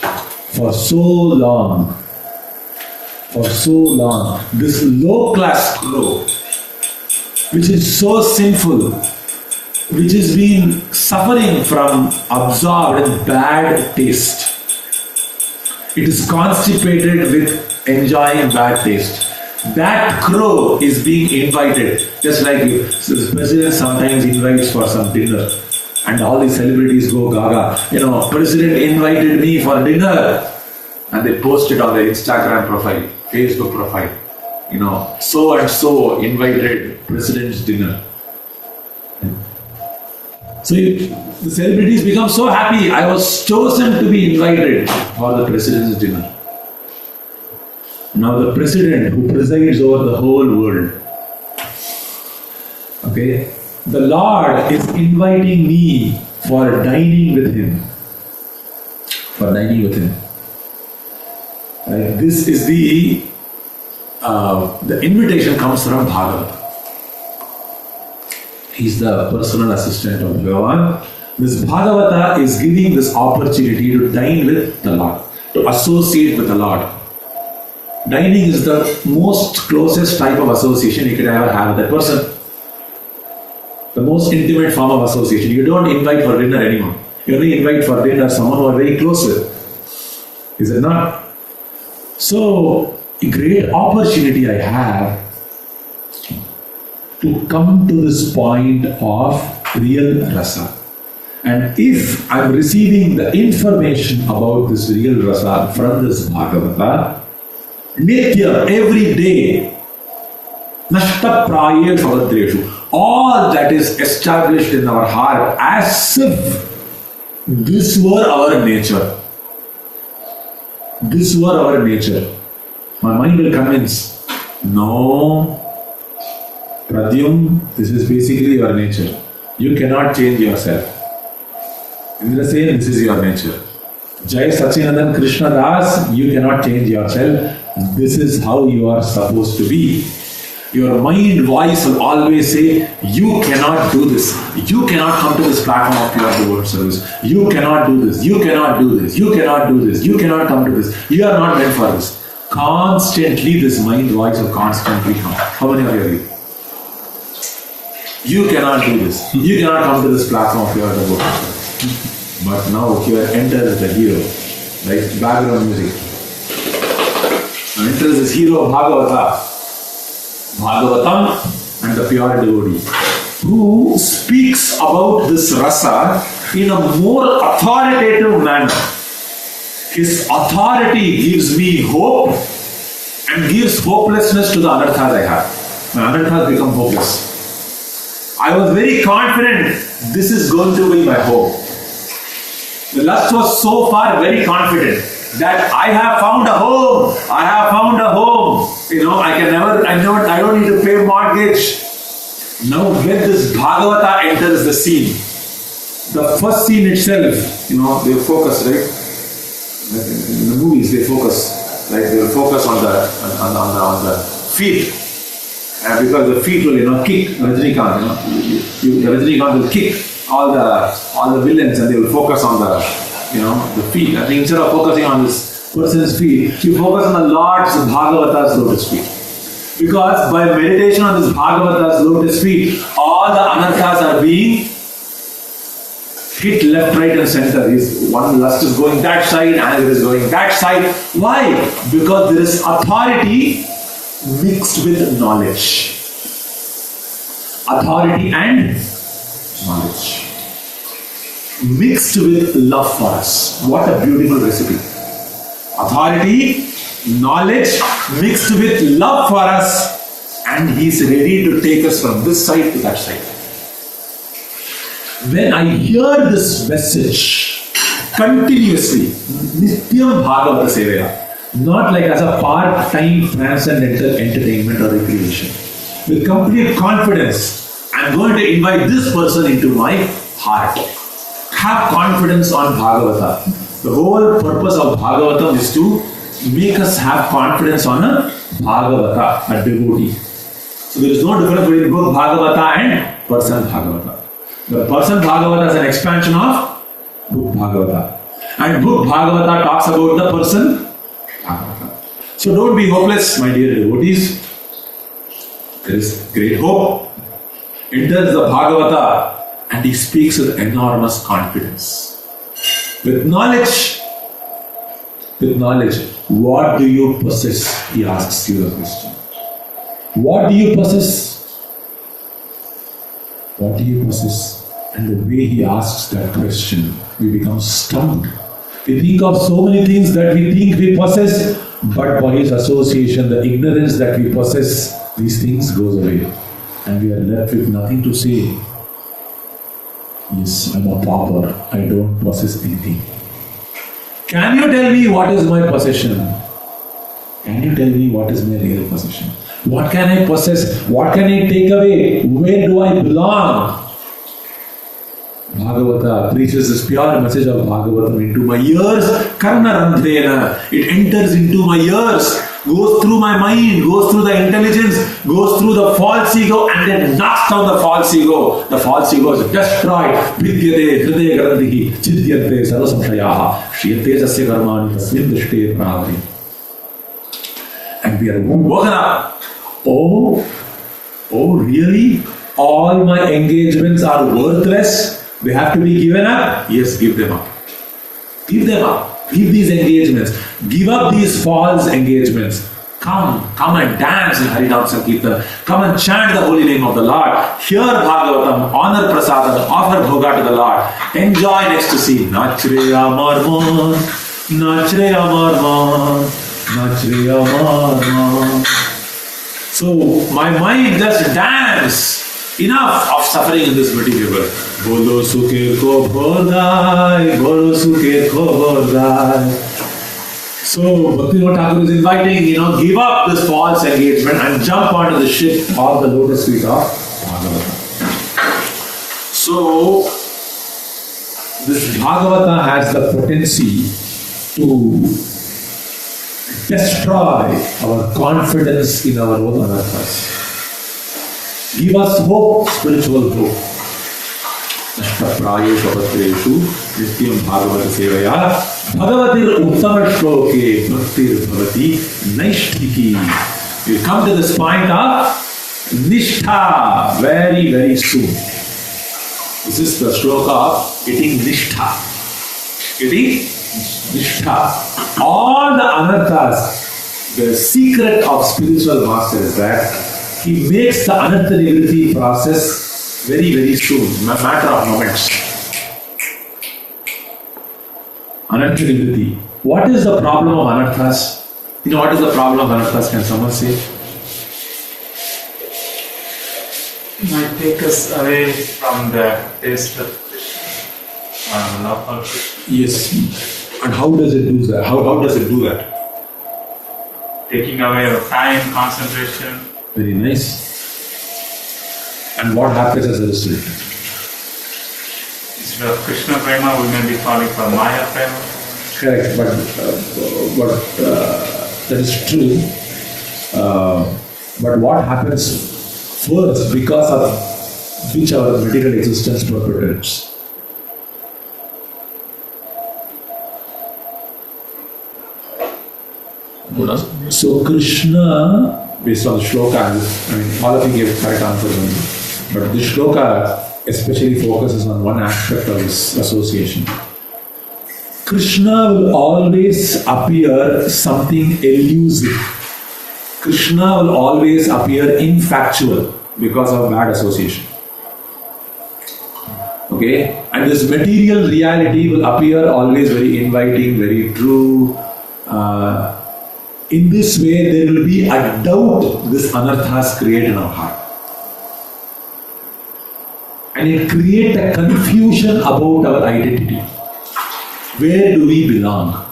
for so long, this low-class crow, which is so sinful, which has been suffering from absorbed in bad taste. It is constipated with enjoying bad taste. That crow is being invited, just like you. So the president sometimes invites for some dinner, and all the celebrities go gaga. President invited me for dinner, and they post it on their Instagram profile, Facebook profile. So and so invited president's dinner. So the celebrities become so happy. I was chosen to be invited for the president's dinner. Now the president who presides over the whole world, okay, the Lord is inviting me for dining with him. This is the invitation comes from Bhagavata. He's the personal assistant of Bhagavan. This Bhagavata is giving this opportunity to dine with the Lord, to associate with the Lord. Dining is the most closest type of association you could ever have with that person. The most intimate form of association. You don't invite for dinner anyone. You only invite for dinner someone who are very close with. Is it not? So, a great opportunity I have to come to this point of real rasa. And if I'm receiving the information about this real rasa from this Bhagavata, nityaṁ, every day, naṣṭa-prāyeṣv abhadreṣu, all that is established in our heart as if this were our nature. This were our nature. My mind will convince, no, Pradyum, this is basically your nature. You cannot change yourself. Indrasen, this is your nature. Jai Sacinandana Kṛṣṇa Dāsa, you cannot change yourself. This is how you are supposed to be. Your mind voice will always say, you cannot do this. You cannot come to this platform of pure devote service. You cannot do this. You cannot do this. You cannot do this. You cannot come to this. You are not meant for this. Constantly, this mind voice will constantly come. How many of you agree? You cannot do this. You cannot come to this platform of pure devote service. But now here enters the hero, right? Background music. Now enters this hero of Bhagavata. Bhagavatam and the pure devotee, who speaks about this rasa in a more authoritative manner. His authority gives me hope and gives hopelessness to the anarthas I have. My anarthas become hopeless. I was very confident this is going to be my hope. The lust was so far very confident that I have found a home. I have found a home. I don't need to pay mortgage. Now when this Bhagavata enters the scene, the first scene itself, they focus, right? In the movies they focus, right? They will focus on the feet. Because the feet will, kick Rajinikanth, Rajinikanth will kick all the villains and they will focus on the feet. I think instead of focusing on this person's feet, you focus on the Lord's Bhagavata's lotus feet. Because by meditation on this Bhagavata's lotus feet, all the anarthas are being hit left, right and center. One lust is going that side, anger is going that side. Why? Because there is authority mixed with knowledge. Authority and knowledge. Mixed with love for us. What a beautiful recipe. Authority, knowledge mixed with love for us, and He is ready to take us from this side to that side. When I hear this message continuously, nityaṁ bhagavata-sevayā, not like as a part-time transcendental entertainment or recreation, with complete confidence, I am going to invite this person into my heart. Have confidence on Bhagavata. The whole purpose of Bhagavatam is to make us have confidence on a Bhagavata, a devotee. So there is no difference between book Bhagavata and person Bhagavata. The person Bhagavata is an expansion of book Bhagavata. And book Bhagavata talks about the person Bhagavata. So don't be hopeless, my dear devotees. There is great hope. Enters the Bhagavata and he speaks with enormous confidence. With knowledge, what do you possess? He asks you the question. What do you possess? What do you possess? And the way he asks that question, we become stumped. We think of so many things that we think we possess, but by his association, the ignorance that we possess, these things goes away. And we are left with nothing to say. Yes, I'm a pauper. I don't possess anything. Can you tell me what is my possession? Can you tell me what is my real possession? What can I possess? What can I take away? Where do I belong? Bhagavata preaches this pure message of Bhagavatam into my ears. Karna-randhrena. It enters into my ears, goes through my mind, goes through the intelligence, goes through the false ego, and then knocks down the false ego. The false ego is destroyed. Vidyate hridaya grandhihi chidyante sarvasamshayaha shriyate jasya karmani tasmin drishte pranavati. And we are woken up. Oh, really? All my engagements are worthless? They have to be given up? Yes, give them up. Give them up. Give these engagements. Give up these false engagements. Come and dance in Harinam Sankirtan. Come and chant the holy name of the Lord. Hear Bhagavatam, honor prasadam, offer bhoga to the Lord. Enjoy ecstasy. Nachreya marman, nachreya marman, nachreya marman. So my mind just dance. Enough of suffering in this material world. Bolo sukhe ko bhodai, bolo sukhe ko bhodai. So Bhakti Thakur is inviting, give up this false engagement and jump onto the ship of the lotus feet of Bhagavata. So this Bhagavata has the potency to destroy our confidence in our own anarthas. Give us hope, spiritual hope. naṣṭa-prāyeṣv abhadreṣu nityaṁ bhagavata-sevayā bhagavatir uttama-śloke bhaktir bhavati naiṣṭhikī. We come to this point of nityaṁ very, very soon. This is the shloka of getting nityaṁ. Getting nityaṁ. All the anarthas, the secret of spiritual master is that he makes the anartha-nivritti process very, very soon, a matter of moments. Anartha-nivritti. What is the problem of anarthas? What is the problem of anarthas? Can someone say? It might take us away from the taste of Krishna and love for Krishna. Yes. And how does it do that? How does it do that? Taking away our time, concentration. Very nice. And what happens as a result? Instead of Krishna Prema, we may be falling for Maya Prema. Correct, but that is true. But what happens first, because of which our material existence perpetuates? So Krishna, based on the shloka, I mean, all of you gave correct answers only, but this shloka especially focuses on one aspect of this association. Krishna will always appear something elusive. Krishna will always appear infactual because of bad association. Okay? And this material reality will appear always very inviting, very true. In this way, there will be a doubt this anarthas create in our heart. And it creates a confusion about our identity. Where do we belong?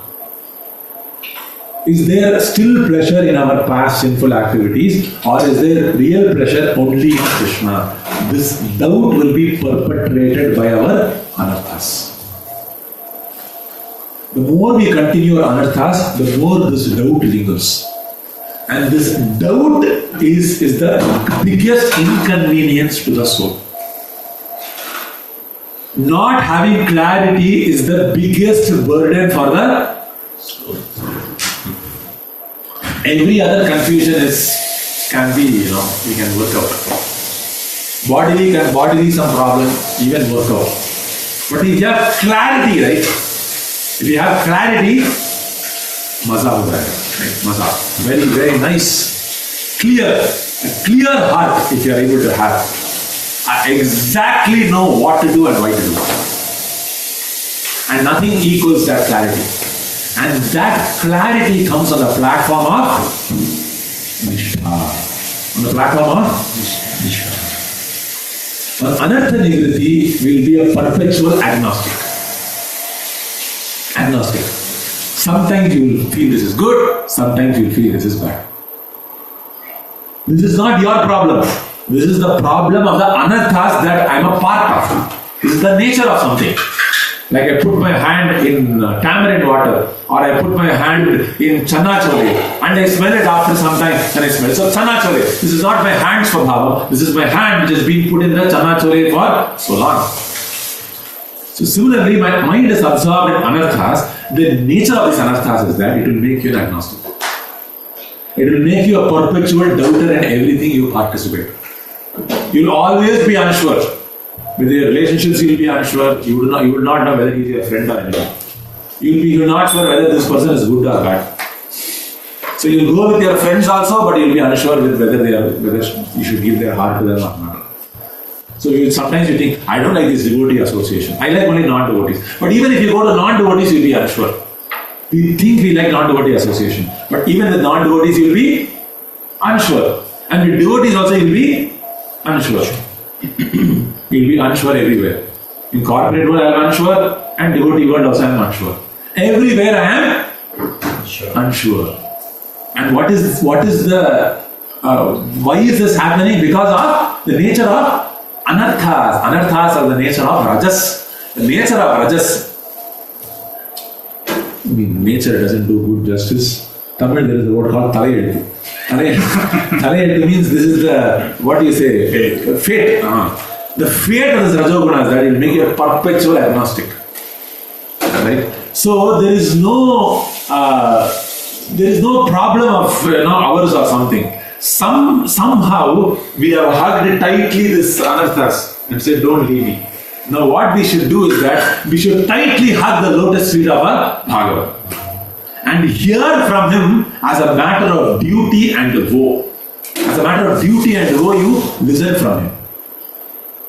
Is there still pleasure in our past sinful activities, or is there real pleasure only in Krishna? This doubt will be perpetrated by our anarthas. The more we continue our anarthas, the more this doubt lingers. And this doubt is the biggest inconvenience to the soul. Not having clarity is the biggest burden for the soul. Every other confusion can be, we can work out. Bodily some problem, you can work out. But if you have clarity, right? If you have clarity, maza ho jayega, right? Maza. Very, very nice. A clear heart if you are able to have. I exactly know what to do and why to do. And nothing equals that clarity. And that clarity comes on the platform of naiṣṭhā. On the platform of naiṣṭhā. Anartha nivriti will be a perpetual agnostic. Sometimes you will feel this is good, sometimes you will feel this is bad. This is not your problem. This is the problem of the anarthas that I am a part of. This is the nature of something. Like I put my hand in tamarind water, or I put my hand in chana chole, and I smell it after some time, and I smell it. So chana chole, this is not my hand's bhava, this is my hand which has been put in the chana chole for so long. So similarly, my mind is absorbed in anarthas. The nature of these anarthas is that it will make you an agnostic. It will make you a perpetual doubter in everything you participate. You will always be unsure. With your relationships, you will be unsure. You will not know whether he is your friend or enemy. You will not sure whether this person is good or bad. So you will go with your friends also, but you will be unsure with whether you should give their heart to them or not. So sometimes you think, I don't like this devotee association. I like only non-devotees. But even if you go to non-devotees, you will be unsure. We think we like non-devotee association. But even with non-devotees, you will be unsure. And with devotees also, you will be unsure. You will be unsure everywhere. In corporate world, I am unsure. And devotee world also, I am unsure. Everywhere I am unsure. And what is the why is this happening? Because of the nature of anarthas. Anarthas are the nature of rajas. The nature of rajas. I mean, nature doesn't do good justice. Tamil, there is a word called talayeddu. Talayeddu means this is the, what do you say? Fate. The fate of this rajoguna is that it will make you a perpetual agnostic. Right? So there is no problem of ours or something. Somehow we have hugged tightly this anarthas and said, don't leave me. Now what we should do is that we should tightly hug the lotus feet of our Bhagavatam and hear from him as a matter of duty and woe. As a matter of duty and woe, you listen from him.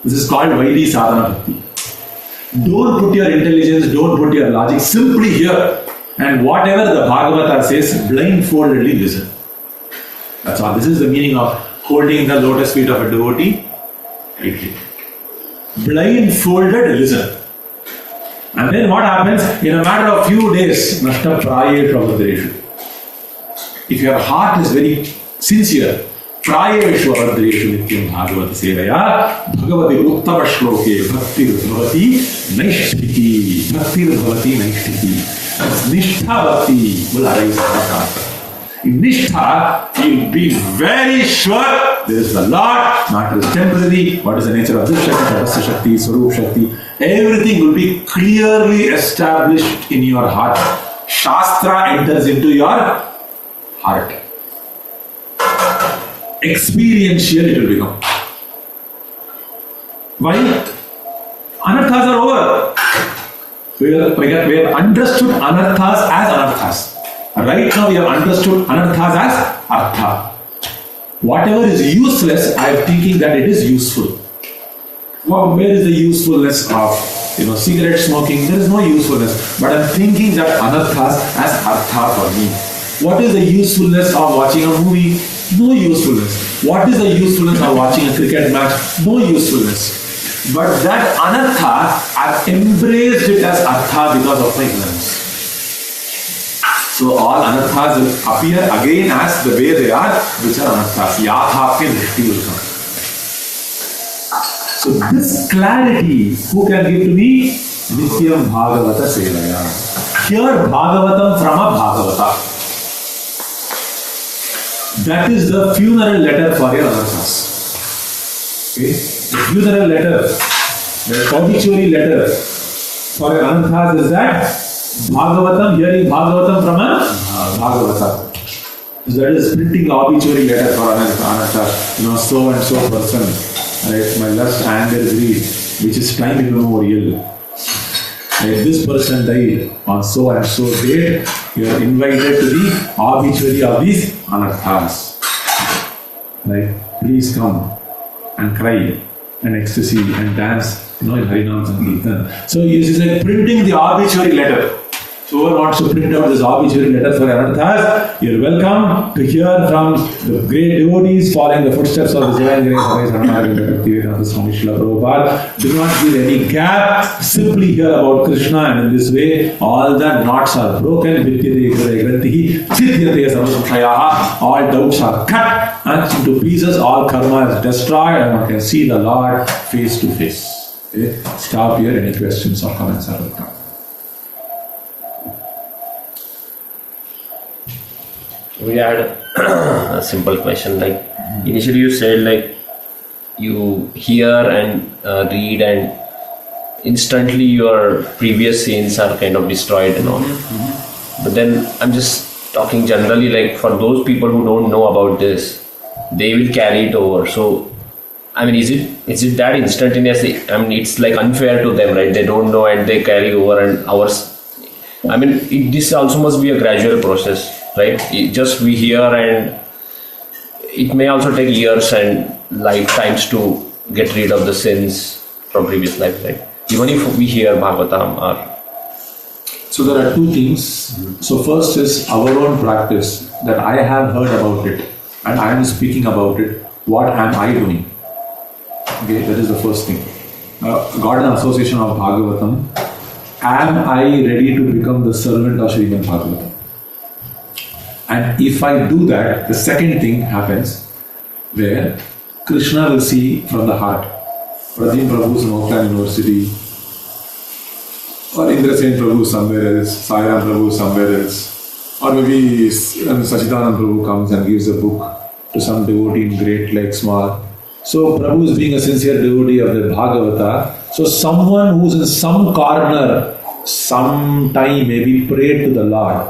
This is called Vaidhi Sadhana Bhakti. Don't put your intelligence, don't put your logic, simply hear. And whatever the Bhagavata says, blindfoldedly listen. That's all. This is the meaning of holding the lotus feet of a devotee tightly. Blindfolded listen. And then what happens? In a matter of few days, naṣṭa-prāyeṣv. If your heart is very sincere, naṣṭa-prāyeṣv abhadreṣu nityaṁ bhagavata-sevayā bhagavati uttama-śloke bhaktir bhavati naiṣṭhikī. Bhaktir bhavati naiṣṭhikī. Nishtha bhakti will arise from that. In Nishtha, you'll be very sure there is the Lord, matter is temporary, what is the nature of this Shakti, Tadasya Shakti, Swarup Shakti, everything will be clearly established in your heart. Shastra enters into your heart. Experiential it will become. Why? Anarthas are over. We have understood anarthas as anarthas. Right now we have understood anarthas as artha. Whatever is useless, I am thinking that it is useful. Well, where is the usefulness of cigarette smoking? There is no usefulness. But I am thinking that anarthas as artha for me. What is the usefulness of watching a movie? No usefulness. What is the usefulness of watching a cricket match? No usefulness. But that anartha, I have embraced it as artha because of my ignorance. So all anarthas will appear again as the way they are, which are anarthas. Yathapya drishti will come. So this clarity, who can give to me? Nityaṁ bhagavata-sevayā. Hear Bhagavatam from a Bhagavata. That is the funeral letter for your anarthas. Okay? The funeral letter, the obituary letter for your anarthas is that Bhagavatam, hearing Bhagavatam from a Bhagavata. So that is printing obituary letter for anartha. So and so person, right? My lust, anger, greed, which is time immemorial. Right? This person died on so and so date. You are invited to the obituary of these anarthas. Right? Please come and cry and ecstasy and dance, in Harinam Sankirtan. So this is like printing the obituary letter. So whoever wants to print out this obituary letter for anarthas, you're welcome to hear from the great devotees following the footsteps of the Divine Grace of Sachinandana Kṛṣṇa. Do not give any gap. Simply hear about Krishna, and in this way, all the knots are broken. All doubts are cut into pieces. All karma is destroyed, and one can see the Lord face to face. Okay? Stop here. Any questions or comments are welcome. We had a simple question. Like initially, you said like you hear and read, and instantly your previous sins are kind of destroyed and all. But then I'm just talking generally, like for those people who don't know about this, they will carry it over. So I mean, is it that instantaneous? I mean, it's like unfair to them, right? They don't know and they carry over, and ours. I mean, this also must be a gradual process, right? We hear, and it may also take years and lifetimes to get rid of the sins from previous life, right? Even if we hear Bhagavatam or... So there are two things. So first is our own practice, that I have heard about it and I am speaking about it. What am I doing? Okay, that is the first thing. Got an association of Bhagavatam. Am I ready to become the servant of Srimad Bhagavatam? And if I do that, the second thing happens where Krishna will see from the heart. Pradeep Prabhu in Oakland University, or Indrasen Prabhu somewhere else, Sairam Prabhu somewhere else, or maybe Sachinandana Prabhu comes and gives a book to some devotee in great like small. So Prabhu is being a sincere devotee of the Bhagavata. So someone who's in some corner, sometime maybe prayed to the Lord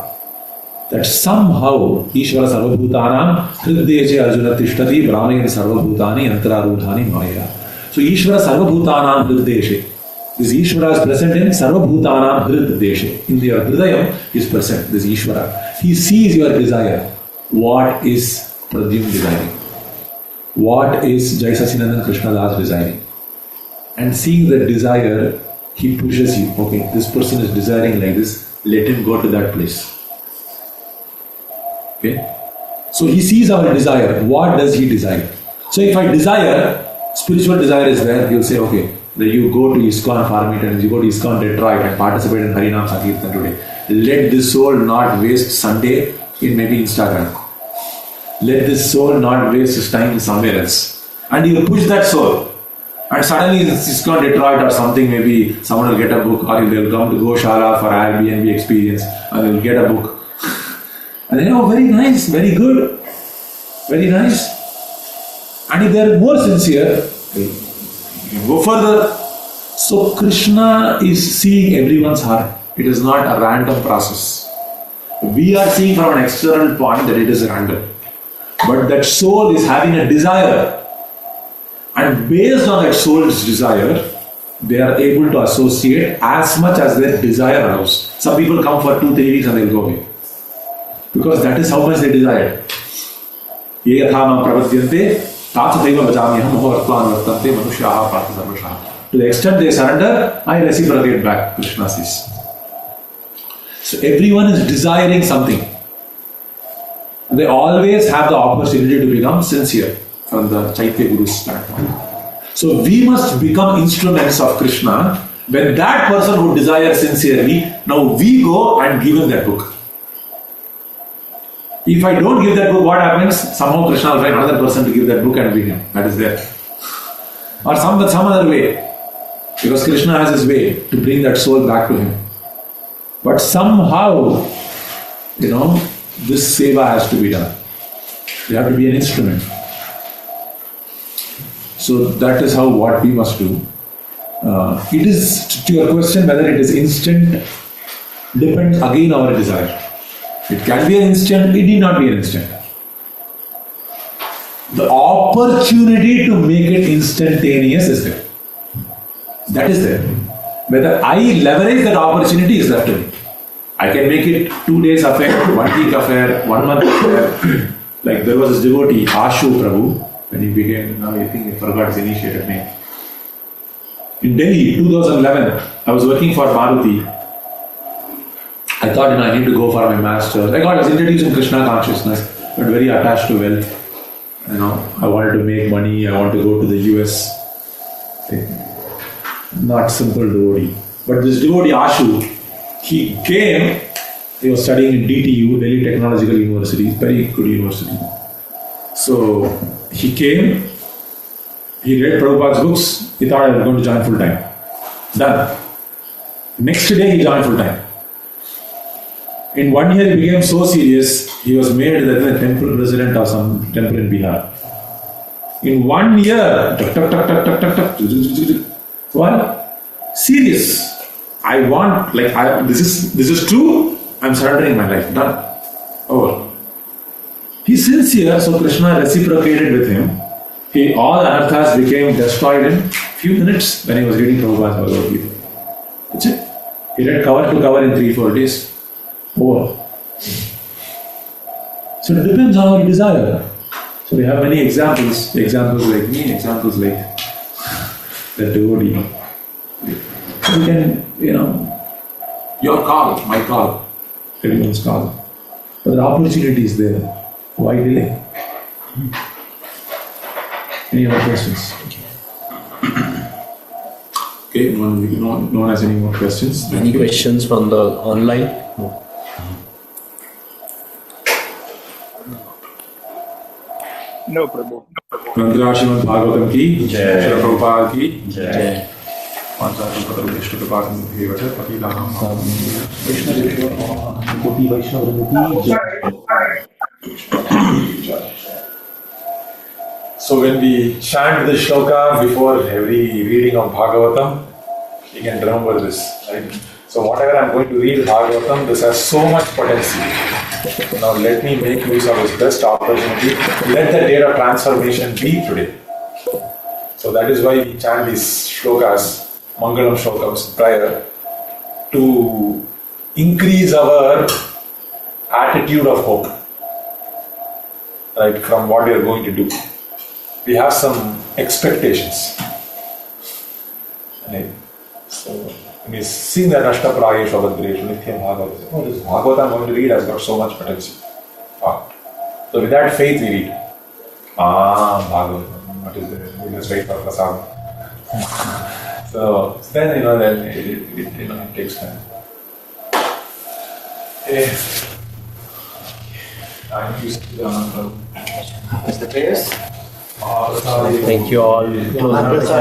that somehow Ishvara Sarvabhutanam Hriddeche Arjuna Tishtati Brahmayana Sarvabhutani Antararudhani Maya. So Ishvara Sarvabhutanam Hriddeche. This Ishvara is present in Sarvabhutanam Hriddeshe. In your Hridayam is present, this Ishvara. He sees your desire. What is Pradyum desiring? What is Sacinandana Kṛṣṇa Dāsa desiring? And seeing the desire, he pushes you. Okay, this person is desiring like this, let him go to that place. Okay? So he sees our desire. What does he desire? So if I desire, spiritual desire is there, he will say, okay, then you go to ISKCON Farmington, you go to ISKCON Detroit and participate in Harinam Sankirtan today. Let this soul not waste Sunday in maybe Instagram. let this soul not waste its time somewhere else. And you push that soul. And suddenly it's gone Detroit or something, maybe someone will get a book, or they'll come to Goshala for Airbnb experience, or they'll get a book. And they know, very nice, very good, very nice. And if they're more sincere, you go further. So Krishna is seeing everyone's heart. It is not a random process. We are seeing from an external point that it is random. But that soul is having a desire. And based on that soul's desire, they are able to associate as much as their desire allows. Some people come for 2-3 weeks and they'll go away. Because that is how much they desire. Ye yatha mam pravadyante tathathaiva bhajamyaham mohavartvan vartante manushyaha partha sarvashaha. To the extent they surrender, I reciprocate back, Krishna says. So everyone is desiring something. They always have the opportunity to become sincere from the Chaitya Guru's standpoint. So we must become instruments of Krishna. When that person who desires sincerely, now we go and give him that book. If I don't give that book, what happens? Somehow Krishna will find another person to give that book and bring him. That is there. Or some other way. Because Krishna has his way to bring that soul back to him. But somehow, this seva has to be done. You have to be an instrument. So that is what we must do. It is, to your question, whether it is instant, depends again on our desire. It can be an instant, it need not be an instant. The opportunity to make it instantaneous is there. That is there. Whether I leverage that opportunity is left to me. I can make it 2 days affair, 1 week affair, 1 month affair. Like there was this devotee, Ashu Prabhu, when he became, now I think I forgot his initiated name. In Delhi, 2011, I was working for Bhagavaty. I thought, I need to go for my master's. I was introduced in Krishna consciousness, but very attached to wealth. I wanted to make money, I wanted to go to the US. Not simple devotee. But this devotee, Ashu, he came, he was studying in DTU, Delhi Technological University, very good university. So he came, he read Prabhupada's books, he thought I was going to join full time. Done. Next day he joined full time. In 1 year he became so serious, he was made the temple president of some temple in Bihar. In 1 year, what? Serious. I want, this is true, I'm surrendering my life. Done. Over. He's sincere, so Krishna reciprocated with him. All anarthas became destroyed in few minutes when he was reading Prabhupada's Bhagavad-gita. That's it. He read cover to cover in 3-4 days. Over. So it depends on our desire. So we have many examples. Examples like me, examples like the devotee. We can, your call, my call, everyone's call. But the opportunity is there. Why delay? Any other questions? Okay, no one has any more questions. Any questions from the online? No. No, Prabhu. Srimad Bhagavatam ki, Srila Prabhupada ki, Jai. So when we chant the shloka before every reading of Bhagavatam, you can remember this, right? So whatever I'm going to read Bhagavatam, this has so much potency. Now let me make use of this best opportunity. Let the day of transformation be today. So that is why we chant these shlokas, Mangalam Shlokams, prior, to increase our attitude of hope, right, from what we are going to do. We have some expectations. Right? So when we sing the naṣṭa-prāyeṣv, abhadreṣu, nityaṁ, Bhagavata, this Bhagavata I'm going to read has got so much potential. So with that faith we read. Bhagavatam, what is it? We just wait for prasad. So then it takes time. Thank you, Sachinandana Prabhu. As the prayers. Thank you all. Namaste.